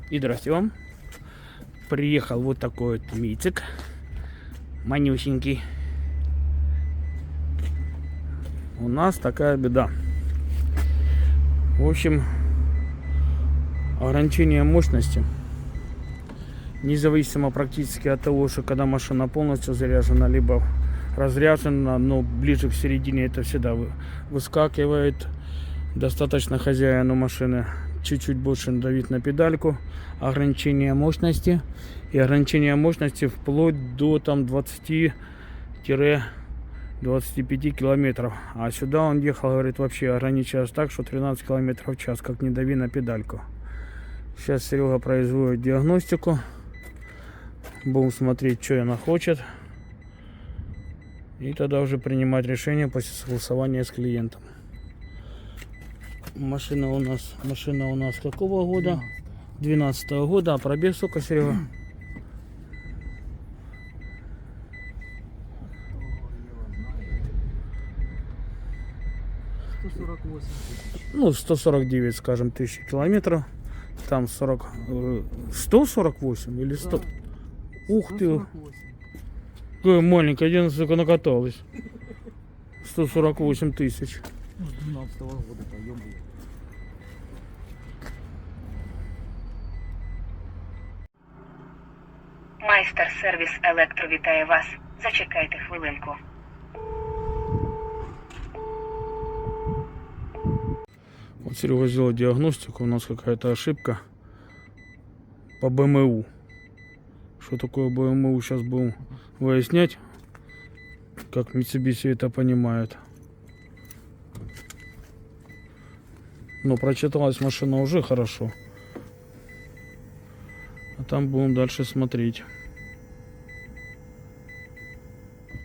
И здрасте вам. Приехал вот такой вот митик. Манюсенький. У нас такая беда. В общем, ограничение мощности. Независимо практически от того, что когда машина полностью заряжена, либо разряжена, но ближе к середине это всегда выскакивает. Достаточно хозяину машины чуть-чуть больше надавить на педальку. Ограничение мощности. И ограничение мощности вплоть до там 20-25 километров. А сюда он ехал, говорит, вообще ограничивалось так, что 13 километров в час, как не дави на педальку. Сейчас Серега производит диагностику. Будем смотреть, что она хочет. И тогда уже принимать решение после согласования с клиентом. Машина у нас какого года? 12-го года. А пробег сколько, Серега? Ну, 149, скажем, тысяч километров. Там 148 или 100? Ух ты! Какая маленькая, где она, сука, накаталась? 148 тысяч. 12-го года, поем. Майстер-сервіс Електро вітає вас. Зачекайте хвилинку. Вот Серега сделал диагностику, у нас какая-то ошибка по БМУ. Что такое БМУ, сейчас будем выяснять, как Mitsubishi это понимает. Но прочиталась машина уже хорошо. А там будем дальше смотреть.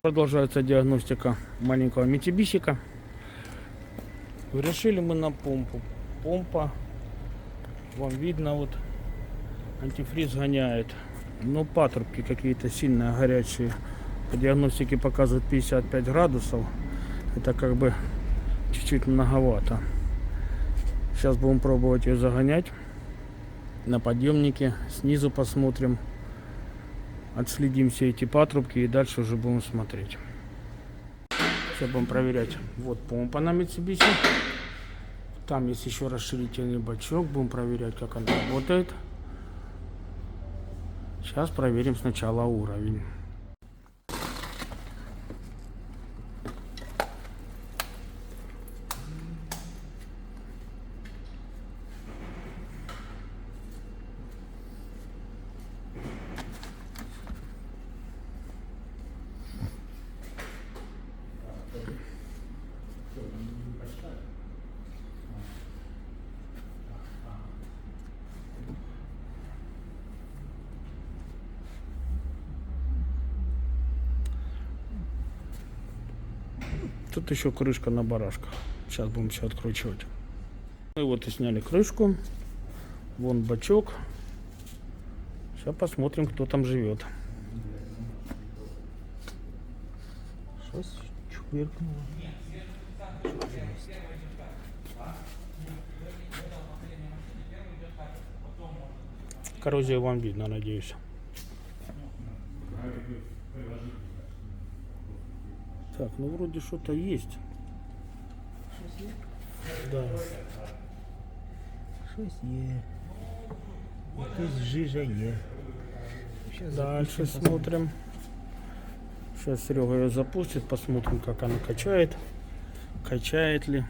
Продолжается диагностика маленького Mitsubishi. Решили мы на помпу. Помпа, вам видно, вот антифриз гоняет. Но патрубки какие-то сильно горячие. По диагностике показывают 55 градусов. Это как бы чуть-чуть многовато. Сейчас будем пробовать ее загонять на подъемнике. Снизу посмотрим. Отследим все эти патрубки и дальше уже будем смотреть. Сейчас будем проверять. Вот помпа на Mitsubishi. Там есть еще расширительный бачок. Будем проверять, как она работает. Сейчас проверим сначала уровень. Тут еще крышка на барашках. Сейчас будем все откручивать. Мы вот и сняли крышку. Вон бачок. Сейчас посмотрим, кто там живет. Щось чвиркнуло. Коррозию вам видно, надеюсь. Так, ну вроде что-то есть. Да. Щось є. Якась жижа є. Щас Дальше запустим, смотрим. Сейчас Серега ее запустит, посмотрим, как она качает. Качает ли.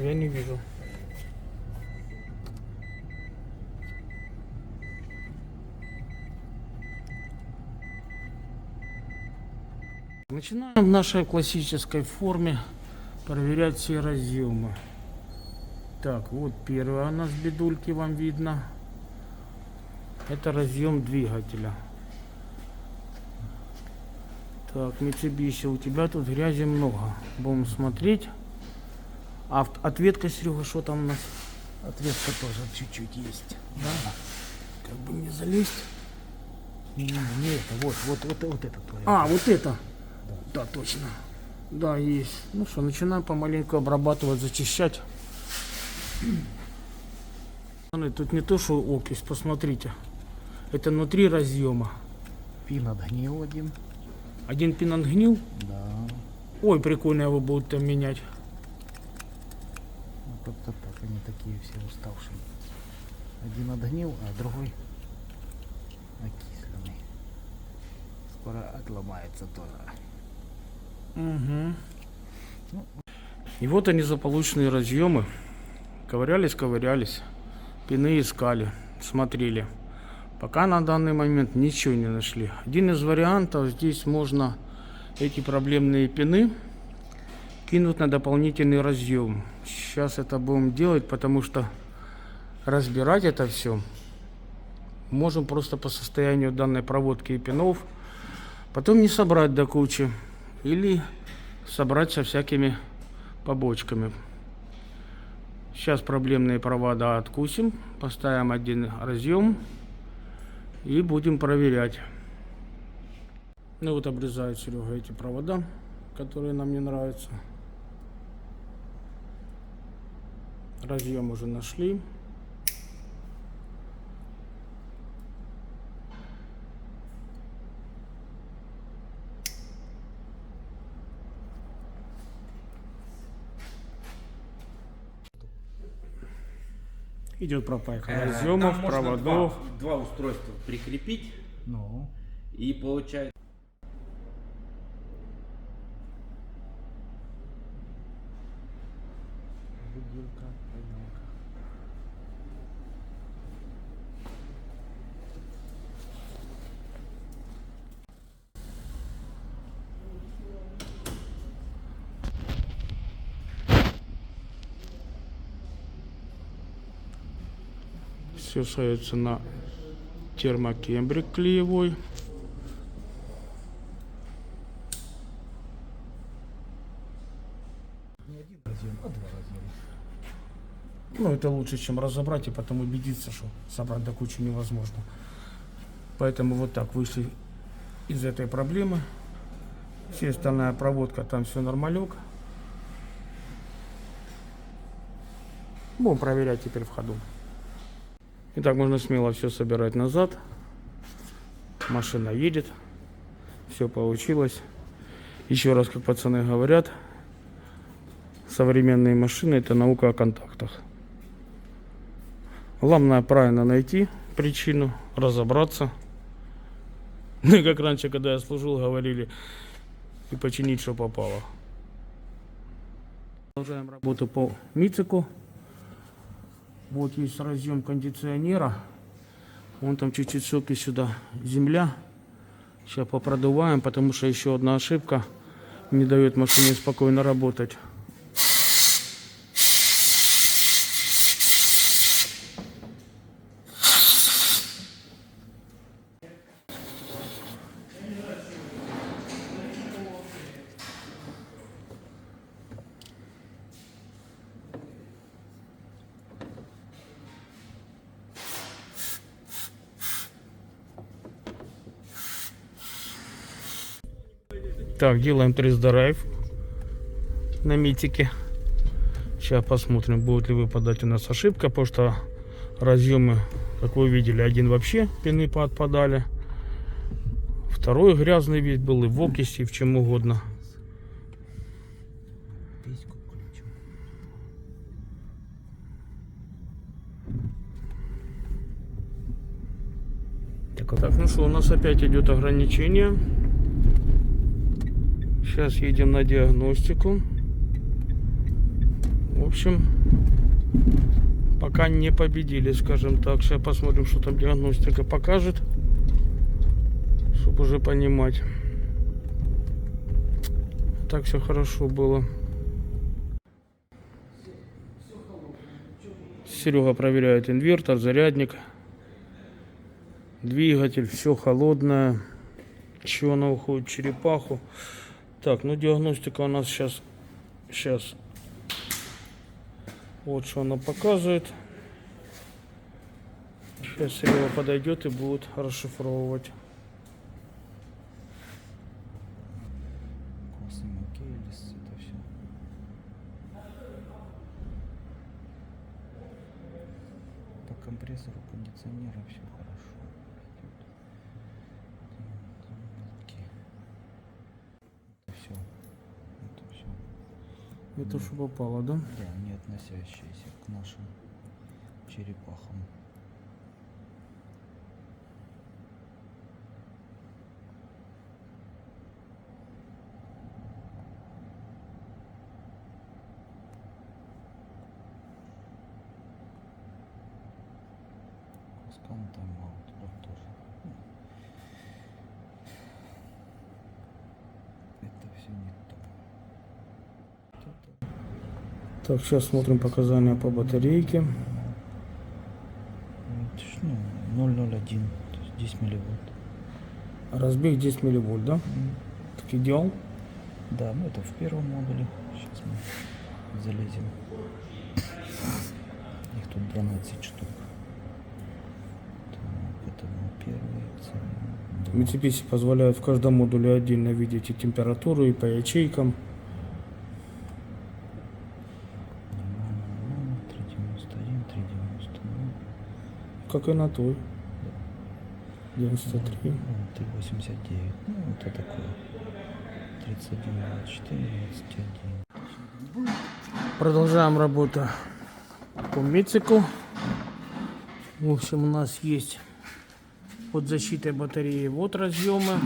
Я не вижу. Начинаем в нашей классической форме проверять все разъемы. Так, вот первая у нас бедульки, вам видно. Это разъем двигателя. Так, Mitsubishi, у тебя тут грязи много. Будем смотреть. А ответка, Серега, что там у нас? Ответка тоже чуть-чуть есть. Да? Как бы не залезть. Не это, вот это твое. А, вот это? Да, точно. Да, есть. Ну что, начинаем помаленьку обрабатывать, зачищать. Тут не то, что окись, посмотрите. Это внутри разъема. Пин отгнил один. Один пин отгнил. Да. Ой, прикольно его будут там менять. Ну, как-то так, они такие все уставшие. Один отгнил, а другой окисленный. Скоро отломается тоже. Угу. И вот они, заполученные разъемы. Ковырялись, пины искали, смотрели. Пока на данный момент ничего не нашли. Один из вариантов, здесь можно эти проблемные пины кинуть на дополнительный разъем. Сейчас это будем делать, потому что разбирать это все можем просто по состоянию данной проводки и пинов. Потом не собрать до кучи. Или собрать со всякими побочками. Сейчас проблемные провода откусим. Поставим один разъем. И будем проверять. Ну вот обрезает Серега эти провода, которые нам не нравятся. Разъем уже нашли. Идет пропайка разъемов, Там можно проводов. два устройства прикрепить Ну, и получается. выделка, поймалка. Все ставится на термокембрик клеевой. Не один разъем, а два разъема. Ну, это лучше, чем разобрать и потом убедиться, что собрать до кучи невозможно. Поэтому вот так вышли из этой проблемы. Вся остальная проводка, там все нормалек. Будем проверять теперь в ходу. Итак, можно смело все собирать назад. Машина едет. Все получилось. Еще раз, как пацаны говорят, современные машины — это наука о контактах. Главное правильно найти причину, разобраться. Ну и как раньше, когда я служил, говорили, и починить, что попало. Продолжаем работу по мицику. Вот есть разъем кондиционера. Вон там чуть-чуть соки сюда. Земля. Сейчас попродуваем, потому что еще одна ошибка не дает машине спокойно работать. Так, делаем тест-драйв на митике. Сейчас посмотрим, будет ли выпадать у нас ошибка, потому что разъемы, как вы видели, один вообще пины поотпадали. Второй грязный вид был и в окиси, и в чем угодно. Письку включим. Так, вот так, ну что, у нас опять идет ограничение. Сейчас едем на диагностику. В общем, пока не победили, скажем так. Сейчас посмотрим, что там диагностика покажет, чтобы уже понимать. Так все хорошо было. Серега проверяет инвертор, зарядник, двигатель, все холодное. Чего она уходит? Черепаху. Так, ну диагностика у нас сейчас. Вот что она показывает. Сейчас Серега подойдет и будет расшифровывать. кондиционера все хорошо. Это все. Это все. Это что попало, да? Да, не относящиеся к нашим черепахам. Скан тайм-аут, вот тоже. Это все не то. Так, сейчас смотрим показания по батарейке. Это ж, ну, 0,01, то есть 10 милливатт. Разбег 10 милливольт, да? Так идеал. Да, ну это в первом модуле. Сейчас мы залезем. Их тут 12 штук. Так, это был первый. Два. Mitsubishi позволяет в каждом модуле отдельно видеть и температуру, и по ячейкам. Нормально, 3,91, 3,92. Как и на той. 93. 3,89. Ну, это такое. 31, 24, 21. Продолжаем работу по Мицику. В общем, у нас есть под защитой батареи вот разъемы.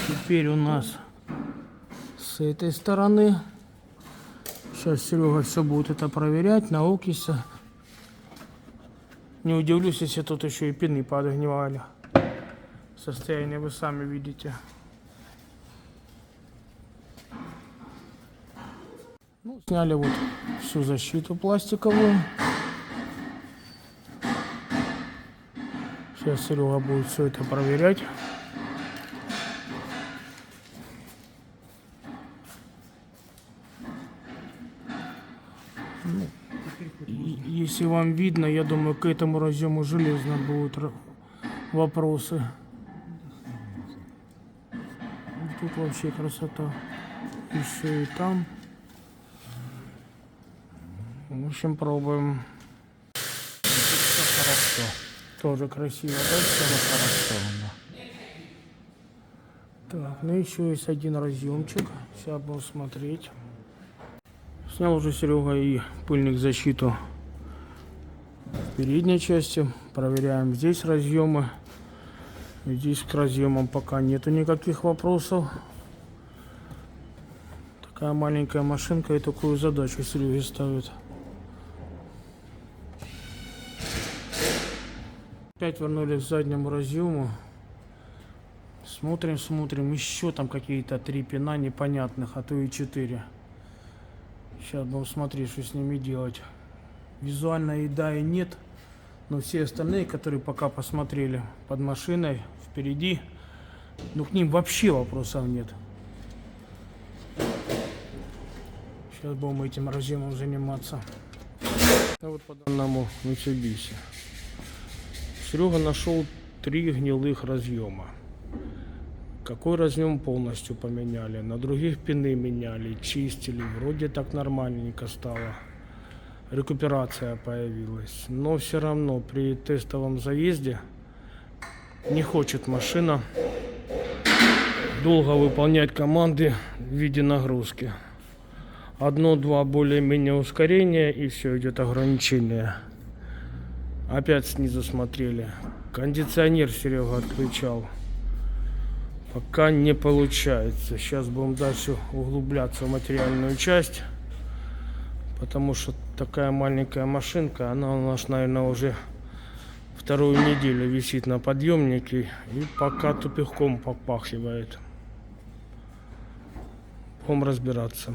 Теперь у нас с этой стороны. Сейчас Серега все будет это проверять на окиси. Не удивлюсь, если тут еще и пины подогнивали. Состояние вы сами видите. Ну, сняли вот всю защиту пластиковую. Сейчас Серега будет все это проверять. Ну, если вам видно, я думаю, к этому разъему железно будут вопросы. Тут вообще красота. Еще и там. В общем, пробуем. Все хорошо. Тоже красиво, да? Все хорошо. Да. Так, ну еще есть один разъемчик. Сейчас будем смотреть. Снял уже Серега и пыльник защиту в передней части. Проверяем здесь разъемы. Здесь к разъемам пока нету никаких вопросов. Такая маленькая машинка и такую задачу Сереге ставит. Опять вернулись к заднему разъему. Смотрим, еще там какие-то 3 пина непонятных, а то и 4. Сейчас будем смотреть, что с ними делать. Визуально и да, и нет. Но все остальные, которые пока посмотрели под машиной, впереди, ну к ним вообще вопросов нет. Сейчас будем этим разъемом заниматься. А вот по данному Mitsubishi. Серега нашел 3 гнилых разъема. Какой разъем полностью поменяли, на других пины меняли, чистили, вроде так нормальненько стало. Рекуперация появилась, но все равно при тестовом заезде не хочет машина долго выполнять команды в виде нагрузки. 1-2 более-менее ускорения и все, идет ограничение. Опять снизу смотрели. Кондиционер Серега отключал. Пока не получается. Сейчас будем дальше углубляться в материальную часть. Потому что такая маленькая машинка, она у нас, наверное, уже 2-ю неделю висит на подъемнике. И пока тупиком попахивает. Будем разбираться.